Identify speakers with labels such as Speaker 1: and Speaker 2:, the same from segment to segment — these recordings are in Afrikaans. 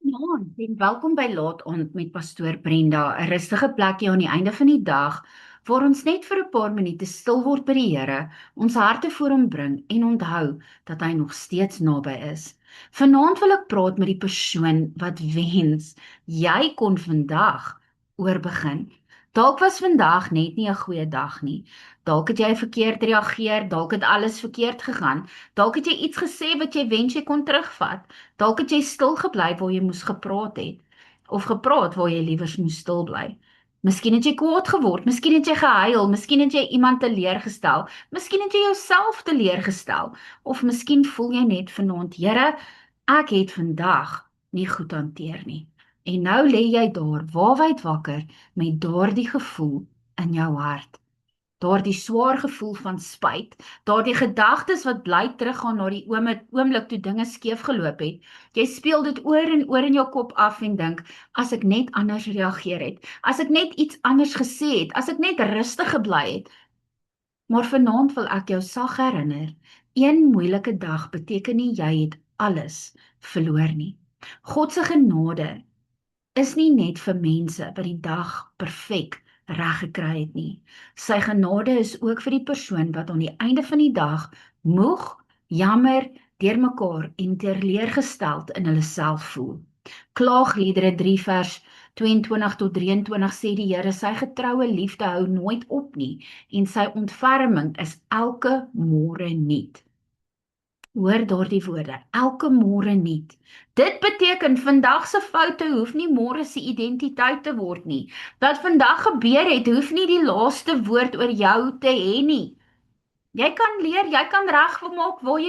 Speaker 1: Goeienaand en welkom by Laat Aand met Pastoor Brenda, 'n rustige plekjie aan die einde van die dag waar ons net vir 'n paar minute stil word by die Here, ons harte voor hom bring en onthou dat hy nog steeds naby is. Vanaand wil ek praat met die persoon wat wens jy kon vandag oorbegin. Dalk was vandag net nie 'n goeie dag nie. Dalk het jy verkeerd reageer, dalk het alles verkeerd gegaan. Dalk het jy iets gesê wat jy wens jy kon terugvat. Dalk het jy stil gebly waar jy moes gepraat het, of gepraat waar jy liewers moes stil bly. Miskien het jy kwaad geword, miskien het jy gehuil, miskien het jy iemand teleurgestel, miskien het jy jouself teleurgestel, of miskien voel jy net vanaand, Here, ek het vandag nie goed hanteer nie. En nou lê jy daar, waawyd wakker, met daardie gevoel in jou hart. Daardie swaar gevoel van spyt, daardie gedagtes wat bly teruggaan na die oomblik toe dinge skeef geloop het. Jy speel dit oor en oor in jou kop af en dink, as ek net anders reageer het, as ek net iets anders gesê het, as ek net rustig gebly het. Maar vanaand wil ek jou sag herinner, een moeilike dag beteken nie jy het alles verloor nie. God se genade is nie net vir mense wat die dag perfek reg gekry het nie. Sy genade is ook vir die persoon wat aan die einde van die dag moeg, jammer, deurmekaar en teleurgesteld in hulle self voel. Klaagliedere 3 vers 22 tot 23 sê die Here, sy getroue liefde hou nooit op nie en sy ontferming is elke môre nuut. Hoor daardie woorde, elke môre nuut. Dit beteken vandag se foute hoef nie môre se identiteit te word nie. Wat vandag gebeur het, hoef nie die laaste woord oor jou te hê nie. Jy kan leer, jy kan regmaak waar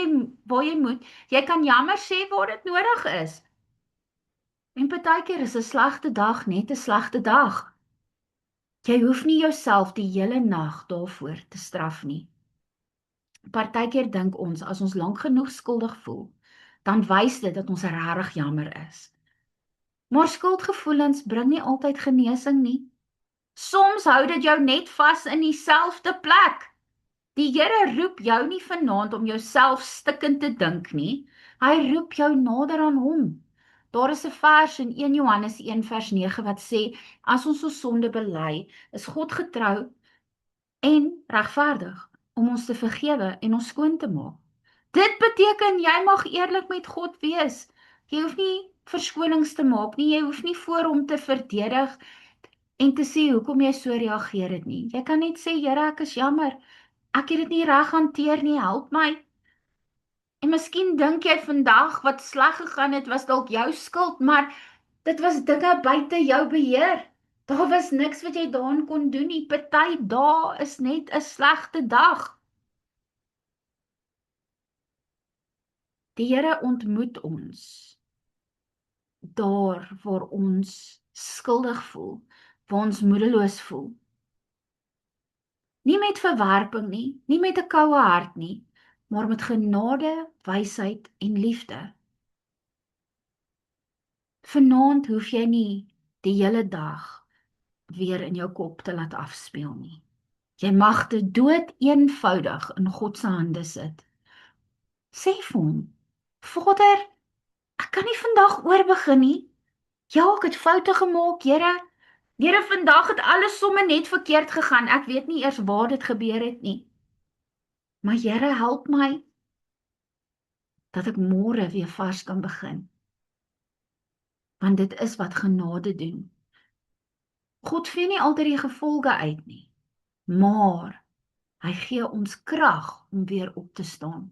Speaker 1: jy moet. Jy kan jammer sê waar dit nodig is. En partykeer is 'n slegte dag net 'n slegte dag. Jy hoef nie jouself die hele nag daarvoor te straf nie. Partykeer dink ons, as ons lank genoeg skuldig voel, dan wys dit dat ons regtig jammer is. Maar skuldgevoelens bring nie altyd genesing nie. Soms hou dit jou net vas in dieselfde plek. Die Here roep jou nie vanaand om jouself stikkend te dink nie. Hy roep jou nader aan hom. Daar is 'n vers in 1 Johannes 1 vers 9 wat sê, as ons ons sonde bely, is God getrou en regverdig om ons te vergewe en ons skoon te maak. Dit beteken jy mag eerlik met God wees. Jy hoef nie verskonings te maak nie, jy hoef nie voor hom te verdedig en te sê hoekom jy so reageer het nie. Jy kan net sê, Here, ek is jammer. Ek het dit nie reg hanteer nie, help my. En miskien dink jy vandag wat sleg gegaan het was dalk jou skuld, maar dit was dinge buite jou beheer. Daar was niks wat jy daaraan kon doen nie. Party dae is net 'n slegte dag. Die Here ontmoet ons daar waar ons skuldig voel, waar ons moedeloos voel. Nie met verwerping nie, nie met 'n koue hart nie, maar met genade, wysheid en liefde. Vanaand hoef jy nie die hele dag weer in jou kop te laat afspeel nie. Jy mag dit dood eenvoudig in God se hande sit. Sê vir hom, Vader, ek kan nie vandag oorbegin nie. Ja, ek het foute gemaak, Here. Here, vandag het alles sommer net verkeerd gegaan. Ek weet nie eers waar dit gebeur het nie. Maar Here, help my dat ek môre weer vars kan begin. Want dit is wat genade doen. God vee nie altyd die gevolge uit nie, maar hy gee ons krag om weer op te staan.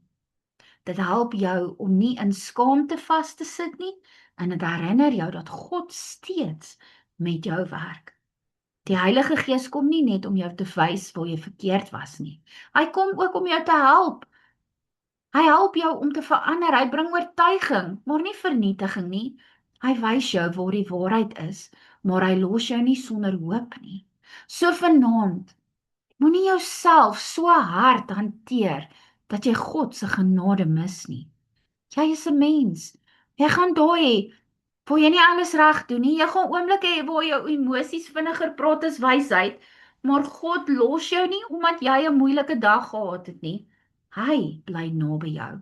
Speaker 1: Dit help jou om nie in skaamte vas te sit nie, en dit herinner jou dat God steeds met jou werk. Die Heilige Gees kom nie net om jou te wys waar jy verkeerd was nie. Hy kom ook om jou te help. Hy help jou om te verander, hy bring oortuiging, maar nie vernietiging nie. Hy wys jou waar die waarheid is, maar hy los jou nie sonder hoop nie. So vanaand, moenie jouself so hard hanteer, dat jy God se genade mis nie. Jy is 'n mens, jy gaan daai hê, waar jy nie alles reg doen nie, jy gaan oomblikke hê waar jou emosies vinniger praat as wysheid, maar God los jou nie omdat jy 'n moeilike dag gehad het nie. Hy bly naby jou.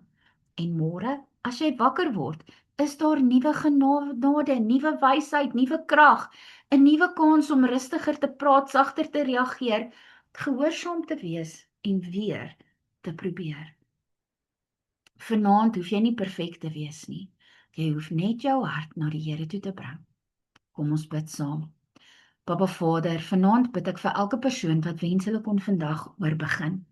Speaker 1: En môre, as jy wakker word, is daar nuwe genade, nuwe wysheid, nuwe krag, 'n nuwe kans om rustiger te praat, sagter te reageer, gehoorsaam te wees en weer te probeer. Vanaand hoef jy nie perfek te wees nie. Jy hoef net jou hart na die Here toe te bring. Kom ons bid saam. Papa Vader, vanaand bid ek vir elke persoon wat wens hulle kon vandag oorbegin.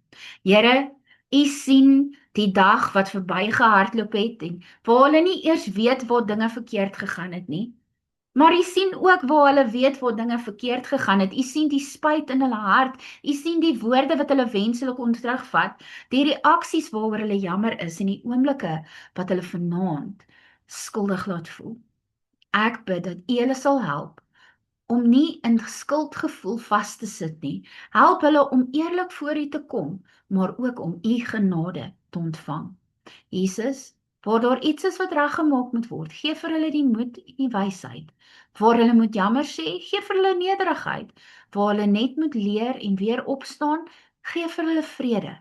Speaker 1: Here, U sien die dag wat verbygehardloop het en waar hulle nie eers weet waar dinge verkeerd gegaan het nie. Maar U sien ook waar hulle weet waar dinge verkeerd gegaan het. U sien die spyt in hulle hart. U sien die woorde wat hulle wens hulle kon terugvat, die reaksies waaroor hulle jammer is en die oomblikke wat hulle vanaand skuldig laat voel. Ek bid dat U hulle sal help om nie in skuldgevoel vas te sit nie. Help hulle om eerlik voor U te kom, maar ook om U genade te ontvang. Jesus, waar daar iets is wat reggemaak moet word, gee vir hulle die moed en die wysheid. Waar hulle moet jammer sê, gee vir hulle nederigheid. Waar hulle net moet leer en weer opstaan, gee vir hulle vrede.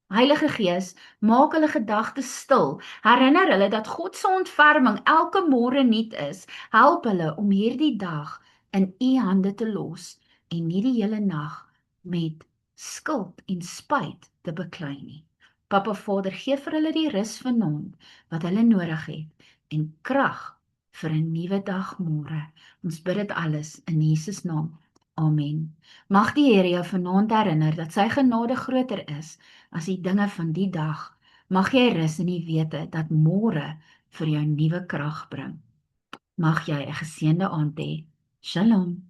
Speaker 1: Heilige Gees, maak hulle gedagtes stil. Herinner hulle dat God se ontferming elke môre nuut is. Help hulle om hierdie dag in U hande te los en nie die hele nag met skuld en spyt te beklei nie. Papa Vader, gee vir hulle die rus vanaand wat hulle nodig het en krag vir 'n nuwe dag môre. Ons bid dit alles in Jesus naam. Amen. Mag die Here jou vanaand herinner dat sy genade groter is as die dinge van die dag. Mag jy rus in die wete dat môre vir jou nuwe krag bring. Mag jy 'n geseënde aand hê. Shalom.